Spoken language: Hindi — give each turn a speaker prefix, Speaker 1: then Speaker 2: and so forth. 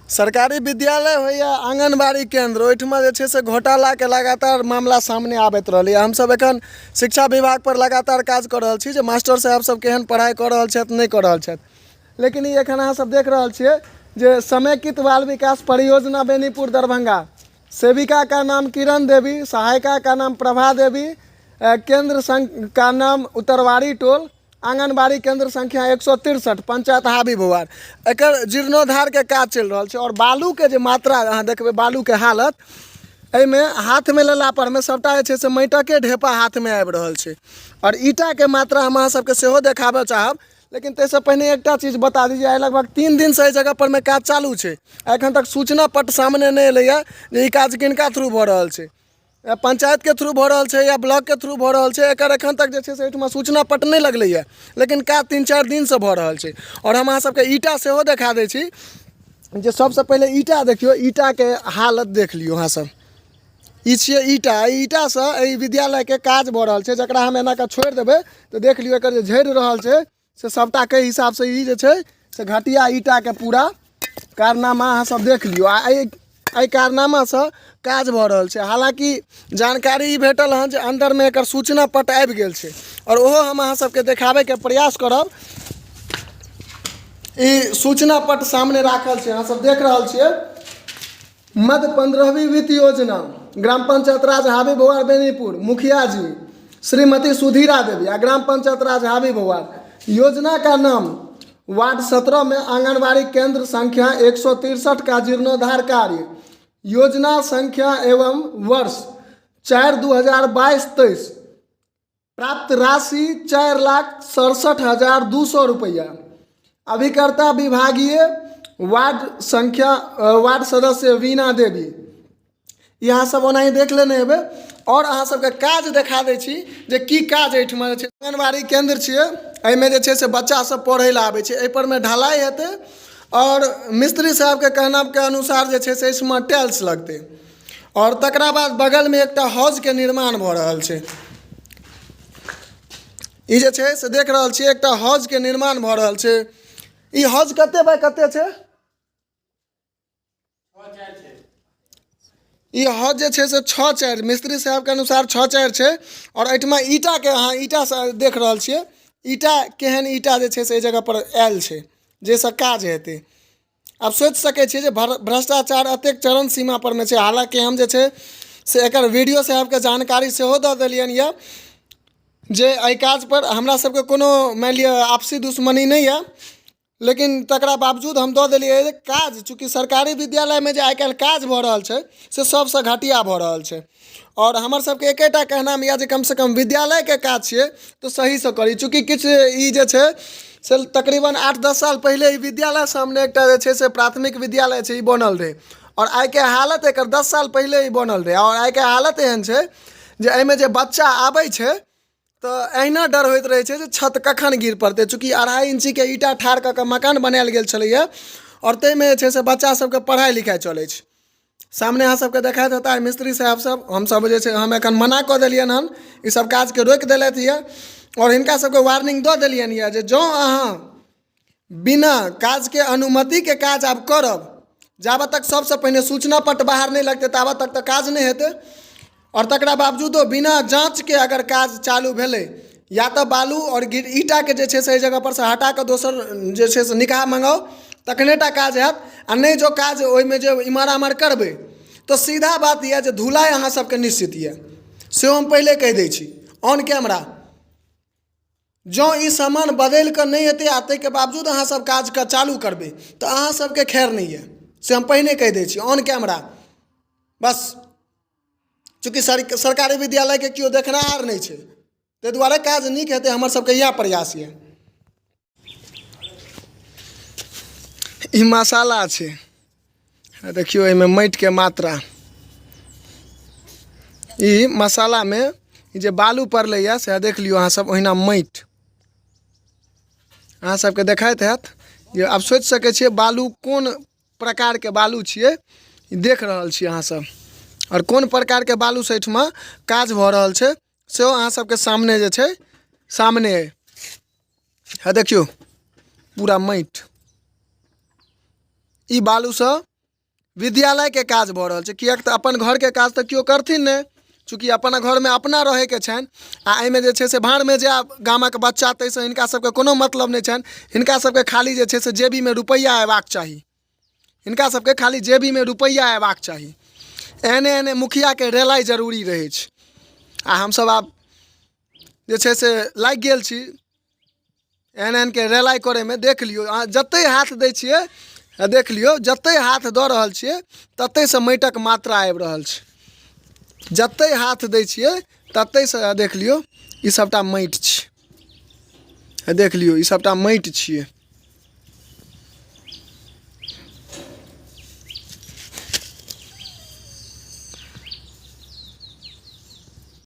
Speaker 1: सरकारी विद्यालय हो या आंगनबाड़ी केंद्र ओहिठमा जे छै से घोटाला के लगातार मामला सामने आबैत रहलै। हम सब एखन शिक्षा विभाग पर लगातार काज कर रहल छी जे मास्टर साहब सब केहन पढ़ाई कर रहल छथि नहीं कर रहल छथि। लेकिन ये एखन अहाँ सब देख रहल छियै जे समेकित बाल विकास परियोजना बेनीपुर दरभंगा, सेविका का नाम किरण देवी, सहायिका का नाम प्रभा देवी, केंद्र का नाम उत्तरवाड़ी टोल, आंगनबाड़ी केंद्र संख्या 163, पंचायत हाबी भुआर, एकर जीर्णोद्धार के काज चल रहा है। और बालू के जे मात्रा अहाँ देखबे, बालू के हालत एहिमे हाथ में लेला पर में सबटा जे छै से माटिके ढेपा हाथ में आबि रहल छै। और ईटा के मात्रा हम अहाँ सबके सेहो देखाबे चाहब, लेकिन तैसे पहले एकटा चीज बता दीजिए, आइ लगभग 3 दिन से जगह पर में काज चालू है। एखन तक सूचना पट सामने नहीं एलैया जे ई काज किनका थ्रू भ रहल छै, या पंचायत के थ्रू भ रहल छै या ब्लॉक के थ्रू भ रहल छै, एकर एखन तक जे छै से एहिठमा सूचना पट नहीं लगलैया। लेकिन काज 3-4 दिन से भ रहल छै। और हम अहाँ सबके ईटा सेहो देखा दै छी जे सबसे पहले ईटा देखियो, ईटा के हालत देख लियो अहाँ सब। ई छियै ईटा, ईटा से एहि विद्यालय के काज भ रहल छै, जकरा हम एना के छोड़ देबे तो देख लियो एकर जे झड़ि रहल छै से सबटा के हिसाब से ई जे छै से घटिया ईटा के पूरा कारनामा अहाँ सब देख लियो। आ एहि कारनामा से काज भ रहल छै। हालांकि जानकारी ई भेटल हँ जे अंदर में एकर सूचना पट आबि गेल छै, और ओहो हम अहाँ सबके देखाबे के प्रयास करब। ई सूचना पट सामने राखल छै, अहाँ सब देख रहल छियै। मध्य 15वीं वित्त योजना, ग्राम पंचायत राज हाबी भुआर बेनीपुर, मुखिया जी श्रीमती सुधीरा देवी, ग्राम पंचायत राज हाबी भुआर। योजना का नाम वार्ड 17 में आंगनबाड़ी केंद्र संख्या 163 का जीर्णोद्धार कार्य, योजना संख्या एवं वर्ष 4/2022, प्राप्त राशि 4,67,200 रुपया। अभिकर्ता विभागीय वार्ड सदस्य वीणा देवी। यहाँ सब ओनाही देख लेने हेबे। और अहाँ सबके काज देखा दै छी जे की काज एहिठमा छै। आंगनबाड़ी केंद्र छियै, एहिमे जे छै से बच्चा सब पढ़ै लए आबै छै। एहि पर में ढलाई हेतै और मिस्त्री साहब के कहना के अनुसार जे छै से इसमें टाइल्स लगतै। और तकरा बाद बगल में एकटा हौज के निर्माण भ रहल छै। ई जे छै से देख रहल छियै एकटा हौज के निर्माण भ रहल छै। ई हौज कते बाय कते छै? ई हौज जे छै से 6-4, मिस्त्री साहब के अनुसार 6-4 छै। और एहिठमा ईटा के अहाँ ईटा से देख रहल छियै, ईटा केहन ईटा जे छै से एहि जगह पर आयल छै जाहिसँ काज हेतै। आप सोचि सकै छियै जे भ्रष्टाचार अतेक चरम सीमा पर में छै। हालांकि हम जे छै से एकर वीडियो साहब के जानकारी सेहो दऽ देलियनि यऽ जे एहि काज पर हमरा सबके कोनो मान लिअ आपसी दुश्मनी नहीं है, लेकिन तकरा बावजूद हम दऽ देलियै जे काज, चूँकि सरकारी विद्यालय में जे आइ काल्हि काज भऽ रहल छै से सबसे घटिया भऽ रहल छै। और हमर सबके एकेटा कहना यऽ जे कम से कम विद्यालय के काज छियै तो सही से करी। चूँकि किछु ई जे छै से तकरीबन 8-10 साल पहले ई विद्यालय सामने एकटा जे छै से प्राथमिक विद्यालय छै, ई बनल रहे। और आइ के हालत एकर 10 साल पहले ई बनल रहे। और आइ के हालत एहन छै जे एहिमे जे बच्चा आबै छै तो अहिना डर होइत रहे छै जे छत कखन गिर पड़तै। चूँकि 2.5 इंची के ईटा ठाढ़ कऽ के मकान बनायल गेल छलैया, और ताहिमे जे छै से बच्चा सबके पढ़ाई लिखाई चलै छै। सामने अहाँ सबके देखाइत हेता मिस्त्री साहब सब, हम सब जे छै हम एखन मना कऽ देलियनि हन, ई सब काज के रोकि देलथि यऽ। और हिनका सबके वार्निंग दऽ देलियनि यऽ जे जँ अहाँ बिना काज के अनुमति के काज आब करब, जाबत तक सबसे पहिने सूचना पट बाहर नहीं लगतै ताबत तक तो काज नहीं हेतै। और तकरा बावजूदो बिना जांच के अगर काज चालू भेलै, या तो बालू और ईटा के जे छै से एहि जगह पर से हटा के दोसर जे छै से निकाह मंगाओ, तखनेटा काज हैत। आ नहीं जो काज ओहिमे जे इमर आमर करबै तो सीधा बात यऽ जे धुलाई अहाँ सबके निश्चित यऽ, से हम पहले कहि दै छी ऑन कैमरा। जँ ई सामान बदलि कऽ नहीं हेतै आ ताहिके बावजूद अहाँ सब काज के चालू करबै तो अहाँ सबके खैर नहीं यऽ, से हम पहिने कहि दै छी ऑन कैमरा। बस चूँकि सरकारी विद्यालय के केओ देखनाहार नहीं छै, ताहि दुआरे काज नीक हेतै, हमर सबके इएह प्रयास यऽ। ई मसाला छै, देखियो एहिमे माटि के मात्रा। ई मसाला में जे बालू पड़लै यऽ से देख लियो अहाँ सब, ओहिना माटि अहाँ सबके देखाइत हैत। जे आब सोचि सकै छियै बालू कोन प्रकार के बालू छियै, देख रहल छियै अहाँ सब। और कोन प्रकार के बालू से एहिठमा काज भऽ रहल छै सेहो अहाँ सबके सामने जे छै सामने है। देखियो पूरा माटि, ई बालू से विद्यालयके काज भऽ रहल छै। किएक तऽ अपन घरके काज तऽ केओ करथिन नहि, चूँकि अपन घरमे अपना रहैके छनि। आ एहिमे जे छै से भाड़मे जायब गामक बच्चा, ताहिसँ हिनका सबके कोनो मतलब नहि छनि। हिनका सबके खाली जे छै से जेबीमे रुपैआ अयबाक चाही, हिनका सबके खाली जेबीमे रुपैआ अयबाक चाही। एहने एहने मुखियाके रेलाइ जरूरी रहै छै। आ हमसब आब जे छै से लागि गेल छी एहन एहनके रेलाइ करैमे। देख लियौ अहाँ जतै हाथ दै छियै, देख लियौ जतै हाथ दऽ रहल छियै ततैसँ माटिक मात्रा आबि रहल छै। जतै हाथ दै छियै ततैसँ देख लियौ ई सबटा माटि छै। देख लियौ ई सबटा माटि छियै।